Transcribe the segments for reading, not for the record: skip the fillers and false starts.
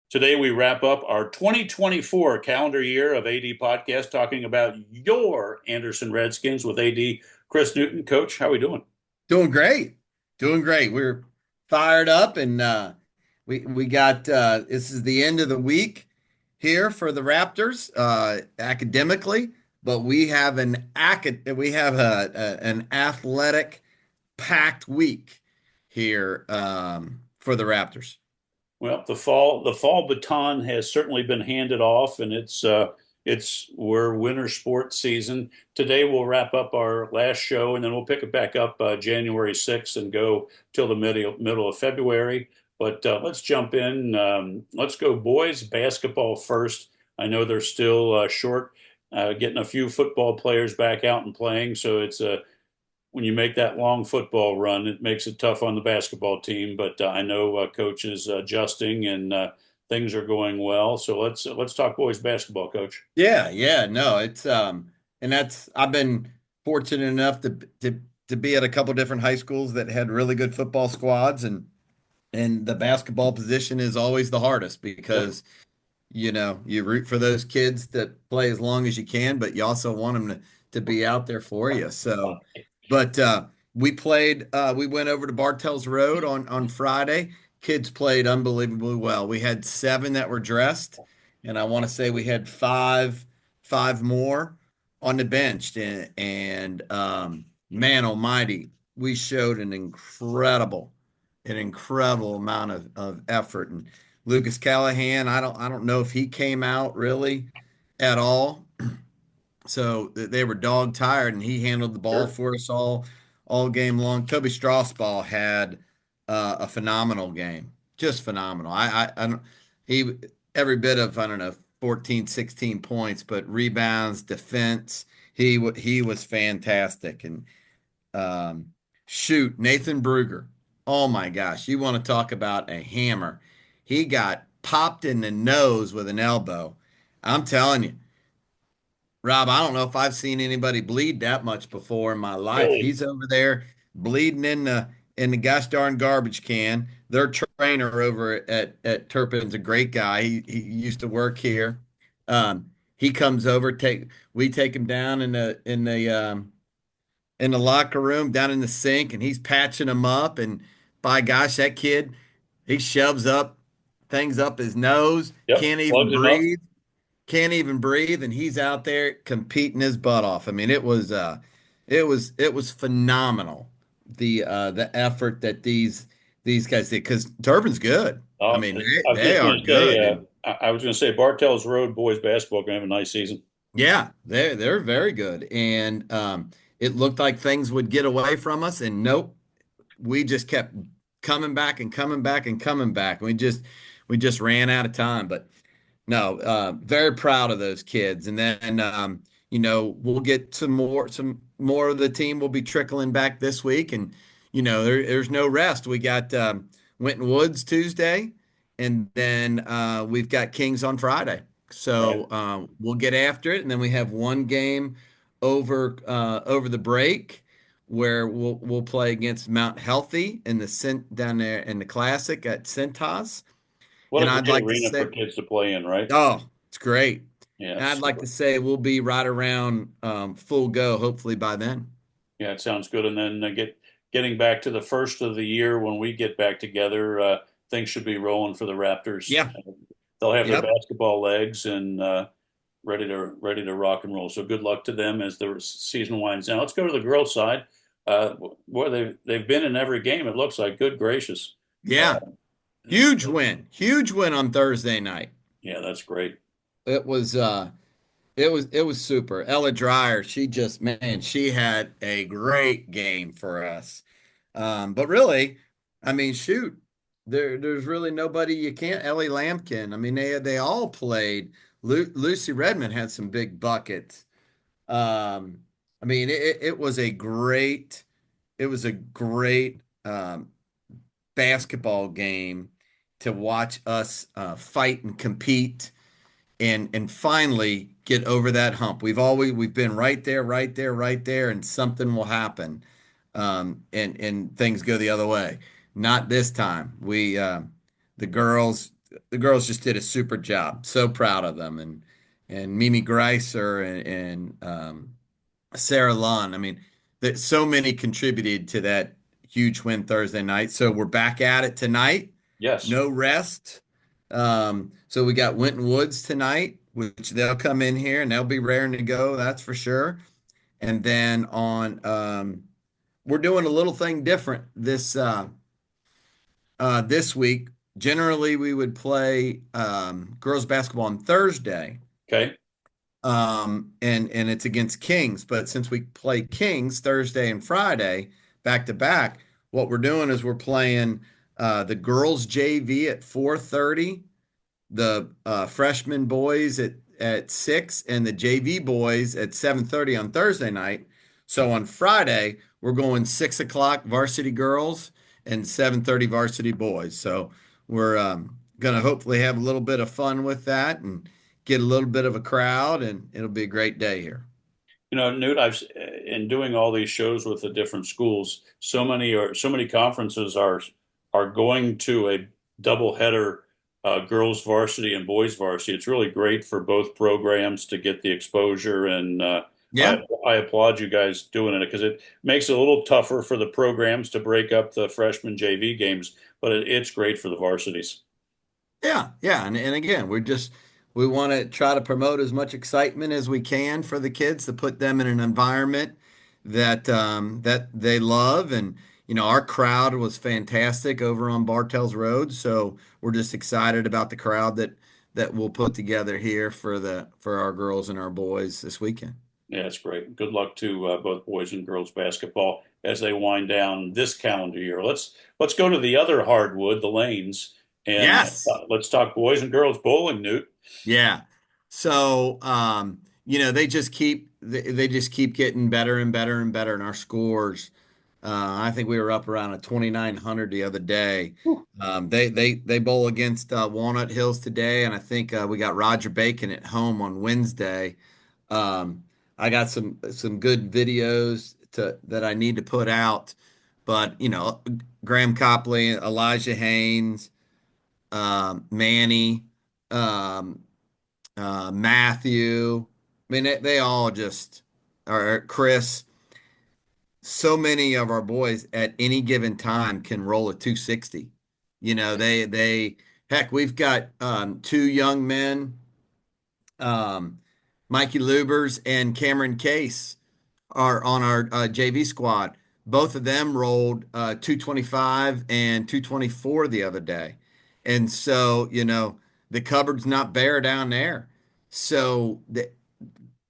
Today, we wrap up our 2024 calendar year of AD podcast, talking about your Anderson Redskins with AD Chris Newton. Coach, how are we doing? Doing great. Doing great. We're fired up and we got this is the end of the week here for the Raptors academically, but we have an athletic packed week here for the Raptors. Well, the fall baton has certainly been handed off, and it's we're winter sports season. Today we'll wrap up our last show, and then we'll pick it back up January 6th and go till the middle of February. But let's jump in. Let's go boys basketball first. I know they're still short, getting a few football players back out and playing, so it's a when you make that long football run, it makes it tough on the basketball team. But I know coach is adjusting and things are going well. So let's talk boys basketball, coach. Yeah, no, it's and that's I've been fortunate enough to be at a couple different high schools that had really good football squads and the basketball position is always the hardest Yep. because you root for those kids to play as long as you can, but you also want them to be out there for you. So, but we went over to Bartels Road on Friday. Kids played unbelievably well. We had seven that were dressed, and I want to say we had five more on the bench. And man almighty, we showed an incredible amount of effort. And Lucas Callahan, I don't know if he came out really at all. So they were dog tired, and he handled the ball Sure. for us all game long. Toby Strasball had a phenomenal game, just phenomenal. I don't he every bit of I don't know 14, 16 points, but rebounds, defense, he was fantastic. And um, shoot, Nathan Bruger. Oh my gosh, you want to talk about a hammer? He got popped in the nose with an elbow. I'm telling you, Rob, I don't know if I've seen anybody bleed that much before in my life. Really? He's over there bleeding in the gosh darn garbage can. Their trainer over at Turpin's a great guy. He used to work here. He comes over, we take him down in the locker room down in the sink, and he's patching him up. And by gosh, that kid, he shoves up things up his nose, Yep. Plugs him up. can't even breathe, and he's out there competing his butt off. I mean, it was phenomenal, the effort that these guys did, because Turbin's good. I Oh, mean, I was they just are going to say, good. And I was going to say Bartell's Road boys basketball going to have a nice season. yeah, they're very good. And it looked like things would get away from us, and nope, we just kept coming back and coming back and coming back. We just ran out of time. But no, very proud of those kids. And then we'll get some more of the team will be trickling back this week. And there's no rest. We got Winton Woods Tuesday, and then we've got Kings on Friday. Right. So we'll get after it, and then we have one game over the break where we'll play against Mount Healthy in the down there in the Classic at Centos. What And a I'd great like to arena for say, kids to play in, right? oh, it's great. Yeah, And I'd like super. to say we'll be right around full go, hopefully by then. Yeah, it sounds good. And then getting back to the first of the year when we get back together, things should be rolling for the Raptors. Yeah. They'll have their Yep. basketball legs and ready to rock and roll. So good luck to them as the season winds down. Let's go to the girls' side. Boy, they've been in every game. It looks like. Good gracious. Uh, Yeah. Huge win. Huge win on Thursday night. yeah, that's great. It was it was super. Ella Dreyer, she had a great game for us. But really, I mean, shoot, there's really nobody you can't. Ellie Lampkin. I mean, they all played. Lucy Redmond had some big buckets. I mean, it was a great basketball game to watch us fight and compete and finally get over that hump. We've been right there, right there, right there, and something will happen, and things go the other way. Not this time. The girls the girls just did a super job. So proud of them, and Mimi Greiser and Sarah Lund. I mean, that so many contributed to that huge win Thursday night. So we're back at it tonight. Yes. No rest. So we got Winton Woods tonight, which they'll come in here and they'll be raring to go. That's for sure. And then on, we're doing a little thing different this week. Generally, we would play girls basketball on Thursday, Okay. and it's against Kings. But since we play Kings Thursday and Friday back to back, what we're doing is we're playing the girls JV at 4:30, the freshman boys at 6, and the JV boys at 7:30 on Thursday night. So on Friday, we're going 6 o'clock varsity girls and 7:30 varsity boys. So we're gonna hopefully have a little bit of fun with that and get a little bit of a crowd, and it'll be a great day here. Newt, in doing all these shows with the different schools, so many conferences are going to a doubleheader, girls varsity and boys varsity. It's really great for both programs to get the exposure, and I Yeah. I applaud you guys doing it because it makes it a little tougher for the programs to break up the freshman JV games, but it's great for the varsities. Yeah, yeah, and again, we want to try to promote as much excitement as we can for the kids to put them in an environment that they love, and our crowd was fantastic over on Bartels Road, so we're just excited about the crowd that we'll put together here for our girls and our boys this weekend. Yeah, it's great. Good luck to both boys and girls basketball as they wind down this calendar year. Let's go to the other hardwood, the lanes, and Yes. let's talk boys and girls bowling, Newt. Yeah. So, they just keep getting better and better and better in our scores. I think we were up around a 2,900 the other day. Whew. They bowl against Walnut Hills today, and I think we got Roger Bacon at home on Wednesday. Um, I got some good videos that I need to put out, but Graham Copley, Elijah Haynes, Manny. Um, Matthew. I mean, they all just are Chris. So many of our boys at any given time can roll a 260. Heck, we've got two young men, um, Mikey Lubers and Cameron Case are on our JV squad. Both of them rolled 225 and 224 the other day. And so, the cupboard's not bare down there. So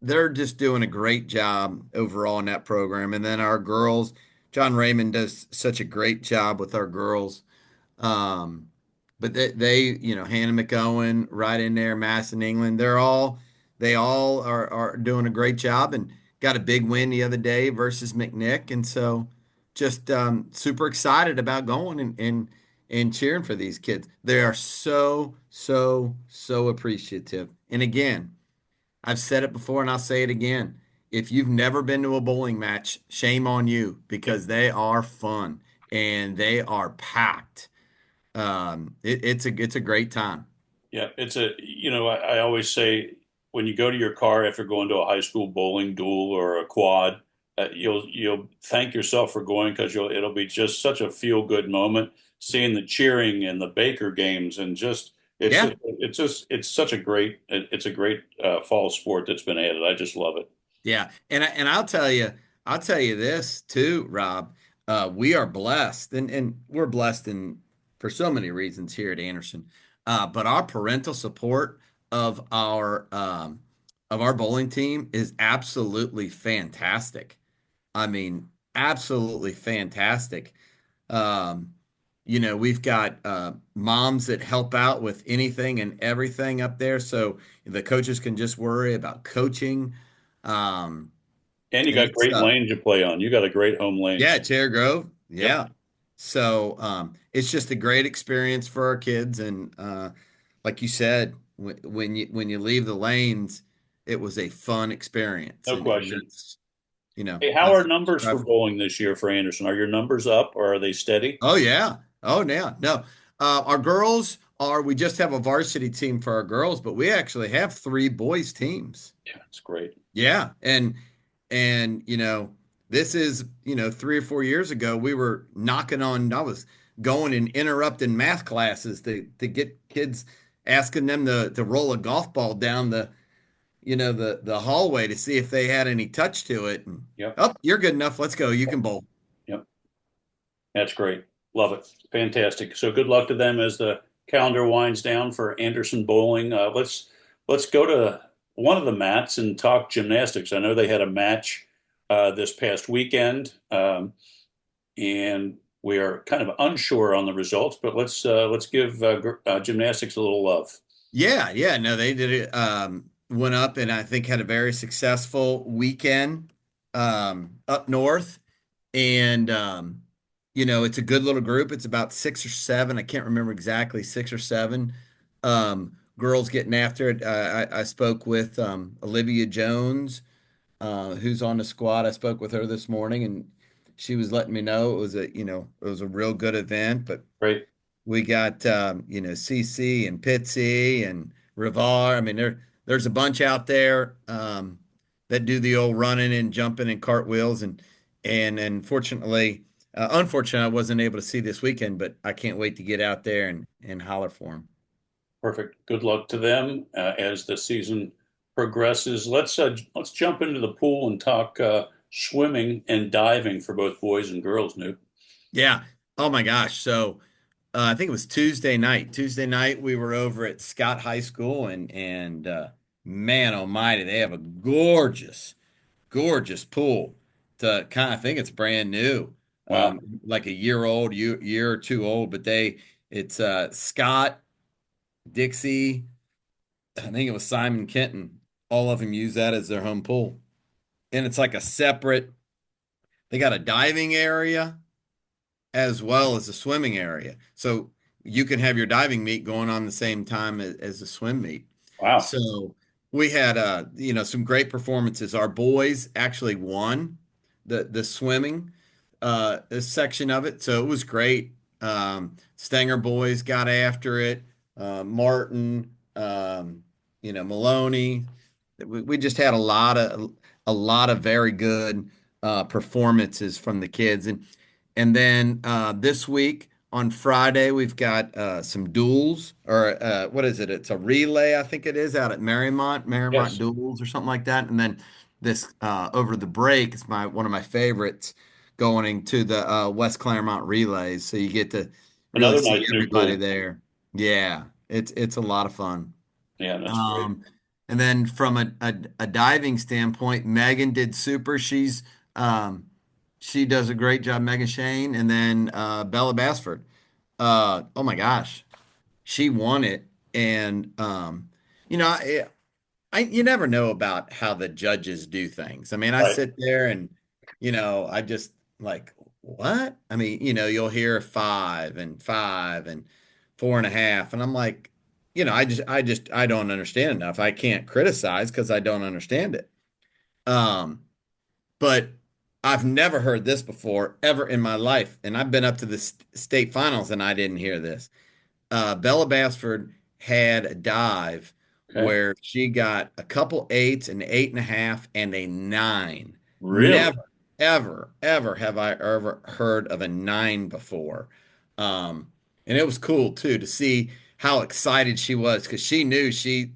they're just doing a great job overall in that program. And then our girls, John Raymond does such a great job with our girls. Um, but Hannah McOwen right in there, Madison England, they all are doing a great job and got a big win the other day versus McNick. And so just super excited about going and cheering for these kids. They are so, so, so appreciative. And again, I've said it before and I'll say it again. If you've never been to a bowling match, shame on you Yep. because they are fun and they are packed. It's a great time. Yeah, I always say when you go to your car after going to a high school bowling duel or a quad, you'll thank yourself for going because it'll be just such a feel good moment seeing the cheering and the Baker games and Yeah, it's such a great fall sport that's been added. I just love it. yeah. And I'll tell you this too, Rob. We are blessed, and we're blessed in for so many reasons here at Anderson. But our parental support of our bowling team is absolutely fantastic. I mean, absolutely fantastic. Um, we've got moms that help out with anything and everything up there, so the coaches can just worry about coaching. Um, And you got it's great lanes to play on. You got a great home Yeah, lanes. Chair Grove. Yep. Yeah. So it's just a great experience for our kids, and like you said, when you leave the lanes, it was a fun experience, No and question. that's Hey, how are that's numbers for bowling this year for Anderson? Are your numbers up or are they steady? Oh yeah. Oh yeah. No. Our girls we just have a varsity team for our girls, but we actually have three boys teams. Yeah, it's great. Yeah, and this is 3 or 4 years ago we were knocking on. I was going and interrupting math classes to get kids, asking them to roll a golf ball down the hallway to see if they had any touch to it. And Yep. oh, you're good enough. Let's go. You can bowl. Yep. That's great. Love it. Fantastic. So good luck to them as the calendar winds down for Anderson Bowling. Let's go to one of the mats and talk gymnastics. I know they had a match this past weekend, and we are kind of unsure on the results, but let's give gymnastics a little love. Yeah, yeah. No, they did it. Went up and I think had a very successful weekend up north. And it's a good little group. It's about 6 or 7. I can't remember exactly, 6 or 7 girls getting after it. I spoke with Olivia Jones, who's on the squad. I spoke with her this morning, and she was letting me know it was a real good event. But Great. we got CC and Pitsy and Rivar. I mean, there's a bunch out there that do the old running and jumping and cartwheels unfortunately, I wasn't able to see this weekend, but I can't wait to get out there and holler for them. Perfect. Good luck to them as the season progresses. Let's jump into the pool and talk swimming and diving for both boys and girls, Newt. Yeah. Oh my gosh. So I think it was Tuesday night. Tuesday night we were over at Scott High School and man almighty, they have a gorgeous, gorgeous pool. I think it's brand new. Wow. Like a year old, year or two old, but it's Scott, Dixie, I think it was Simon Kenton. All of them use that as their home pool. And it's like they got a diving area as well as a swimming area. So you can have your diving meet going on the same time as the swim meet. Wow. So we had some great performances. Our boys actually won the swimming section of it. So it was great. Stenger boys got after it. Martin, Maloney. We just had a lot of very good performances from the kids, and then this week on Friday we've got some duels or what is it? It's a relay, I think it is, out at Marymount Yes. Duels or something like that. And then this over the break, it's one of my favorites, going to the West Claremont relays. So you get to really Another see nice new everybody pool. there. Yeah, it's a lot of fun. Yeah, that's great. Um, and then from a diving standpoint, Megan did super. She does a great job, Megan Shane, and then Bella Basford. Oh my gosh, she won it, and you know, you never know about how the judges do things. I mean, I Right. sit there and I just like, what? I mean, you'll hear 5 and 5 and 4.5, and I'm like, I don't understand enough. I can't criticize because I don't understand it. Um, but I've never heard this before ever in my life, and I've been up to the state finals and I didn't hear this. Bella Basford had a dive Okay. where she got a couple eights, an 8.5, and a 9. Really? Never, ever, ever have I ever heard of a 9 before. And it was cool too to see how excited she was because she knew she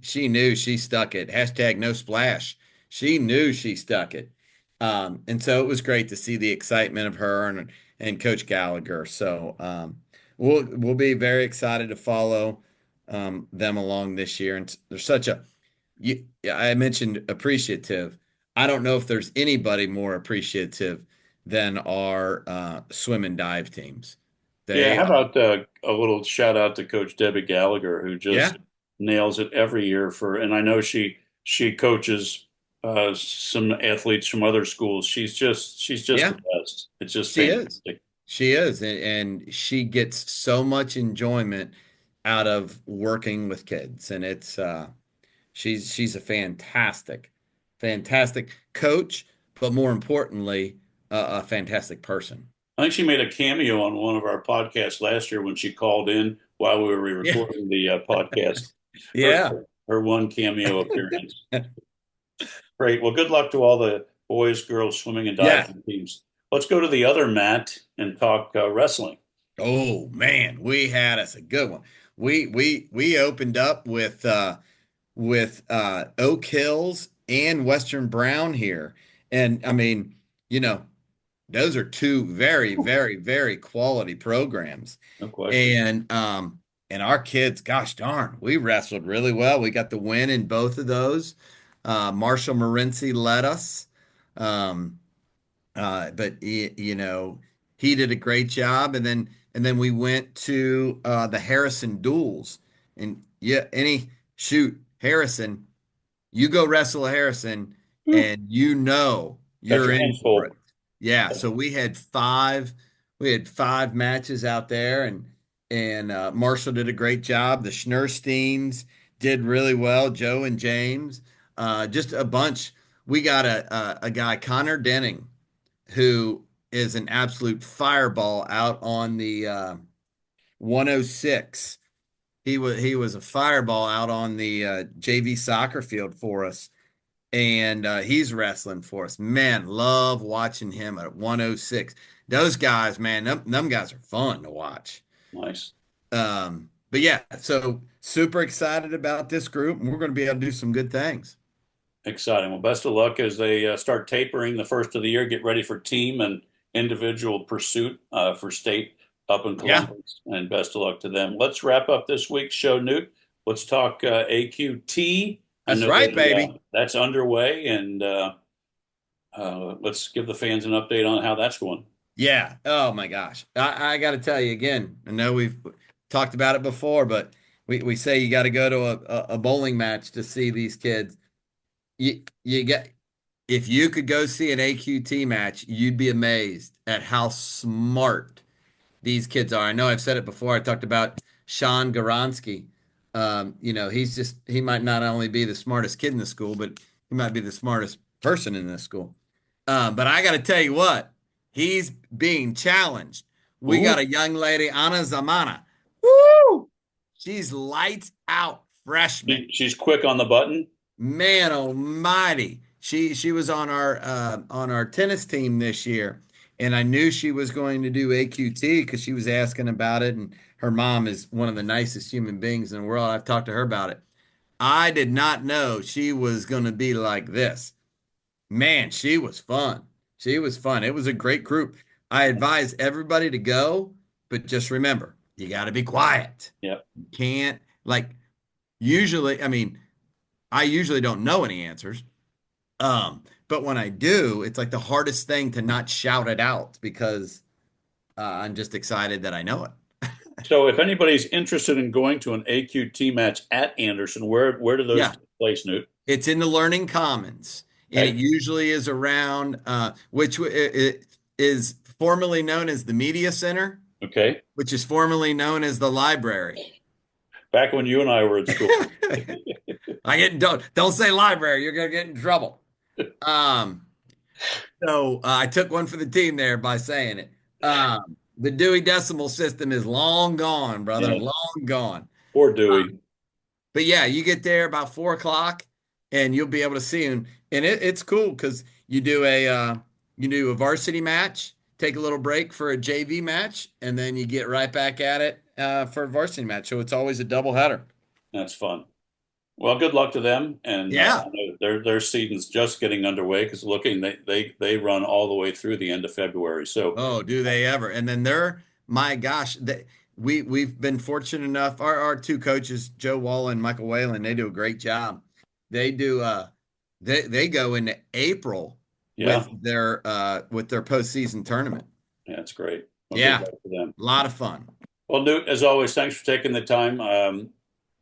stuck it. Hashtag no splash. She knew she stuck it. And so it was great to see the excitement of her and Coach Gallagher. So we'll be very excited to follow them along this year. And there's I mentioned appreciative. I don't know if there's anybody more appreciative than our swim and dive teams. Yeah, They, how about a little shout out to Coach Debbie Gallagher, who yeah, just nails it every year and I know she coaches some athletes from other schools. She's just the yeah, best. It's just she is. fantastic. She is. And she gets so much enjoyment out of working with kids. And she's a fantastic, fantastic coach, but more importantly, a fantastic person. I think she made a cameo on one of our podcasts last year when she called in. while we were Yeah. recording the podcast. Her Yeah. her one cameo appearance. Great. Well, good luck to all the boys, girls swimming and Yeah. diving teams. Let's go to the other mat and talk wrestling. Oh man, we had us a good one. We opened up with Oak Hills and Western Brown here. And I mean, you know, those are two very, very, very quality programs. No question. And our kids, gosh darn, we wrestled really well. We got the win in both of those. Marshall Morency led us. Um, but he did a great job. And then we went to the Harrison duels. And yeah, Harrison, you go wrestle Harrison Whew. and Got you're your in hands for it. full. Yeah, so we had five matches out there, and Marshall did a great job. The Schnursteins did really well. Joe and James, just a bunch. We got a guy, Connor Denning, who is an absolute fireball out on the 106. He was a fireball out on the JV soccer field for us, and he's wrestling for us. Man, love watching him at 106. Those guys, man, them guys are fun to watch. Nice. But yeah, so super excited about this group, and we're going to be able to do some good things. Exciting. Well, best of luck as they start tapering the first of the year. Get ready for team and individual pursuit for state up in Yeah, Columbus. And best of luck to them. Let's wrap up this week's show, Newt. Let's talk AQT. I that's know right, baby. that's underway, and let's give the fans an update on how that's going. Yeah. Oh my gosh. I got to tell you again. I know we've talked about it before, but we say you got to go to a bowling match to see these kids. You get if you could go see an AQT match, you'd be amazed at how smart these kids are. I know I've said it before. I talked about Sean Garansky. He might not only be the smartest kid in the school, but he might be the smartest person in this school. But I got to tell you what, he's being challenged. We got Ooh, a young lady, Anna Zamana. Woo! She's lights out freshman. she's quick on the button. Man almighty. She was on our tennis team this year, and I knew she was going to do AQT because she was asking about it, and her mom is one of the nicest human beings in the world. I've talked to her about it. I did not know she was going to be like this. Man, she was fun. She was fun. It was a great group. I advise everybody to go, but just remember, you got to be quiet. Yep. You can't like usually, I mean, I usually don't know any answers. But when I do, it's like the hardest thing to not shout it out because I'm just excited that I know it. So if anybody's interested in going to an AQT match at Anderson, where do those Yeah, take place, Newt? it's in the Learning Commons, and it Okay. usually is around it is formerly known as the Media Center, Okay. which is formerly known as the library. Back when you and I were in school. Don't say library, you're gonna get in trouble. Um, so I took one for the team there by saying it. The Dewey Decimal System is long gone, brother, Yeah. long gone. Poor Dewey. But yeah, you get there about 4 o'clock, and you'll be able to see him. And it's cool because you do a varsity match, take a little break for a JV match, and then you get right back at it for a varsity match. So it's always a double header. That's fun. Well, good luck to them. And I Yeah. know their season's just getting underway because looking they run all the way through the end of February. So Oh, do they ever? And then my gosh, we've been fortunate enough. Our two coaches, Joe Wall and Michael Whalen, they do a great job. They do they go into April yeah, with their postseason tournament. yeah, that's great. Well, good Yeah, luck to them. a lot of fun. Well, Newt, as always, thanks for taking the time.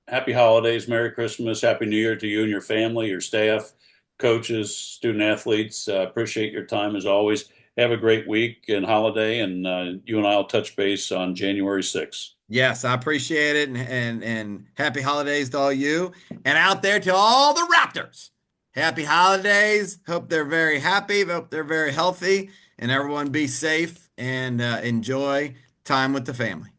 Happy holidays, Merry Christmas, Happy New Year to you and your family, your staff, coaches, student athletes. Appreciate your time as always. Have a great week and holiday, and you and I'll touch base on January 6th. Yes, I appreciate it, and happy holidays to all you, and out there to all the Raptors. Happy holidays. Hope they're very happy. Hope they're very healthy, and everyone be safe and enjoy time with the family.